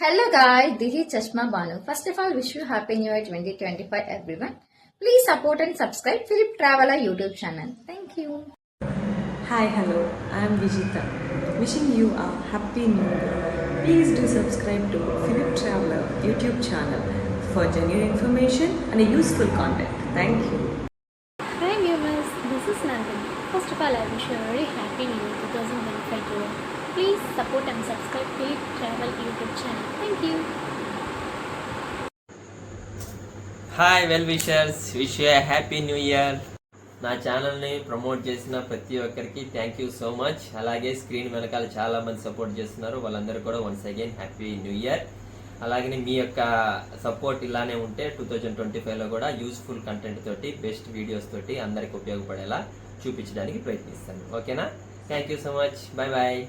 Hello guys, this is Chashma Banu. First of all, wish you Happy New Year 2025 everyone. Please support and subscribe Philip Traveler YouTube channel. Thank you. Hi, hello, I am Vijita. Wishing you a happy new year. Please do subscribe to Philip Traveler YouTube channel for genuine information and a useful content. Thank you. Hi viewers, this is Nandini. First of all, I wish you a very happy new year 2025 to all. Please support and subscribe Philip Travel YouTube channel. Thank you. Hi well wishers wish you happy new year. నా ఛానల్ని promote చేసిన ప్రతి ఒక్కరికి thank you so much. అలాగే screen వెనకాల చాలామంది support చేస్తున్నారు, వాళ్ళందరూ కూడా once again happy new year. అలాగే మీ యొక్క సపోర్ట్ ఇలానే ఉంటే 2025లో కూడా యూస్ఫుల్ కంటెంట్ తోటి బెస్ట్ వీడియోస్ తోటి అందరికి ఉపయోగపడేలా చూపించడానికి ప్రయత్నిస్తాను. ఓకేనా? Thank you so much. Bye bye.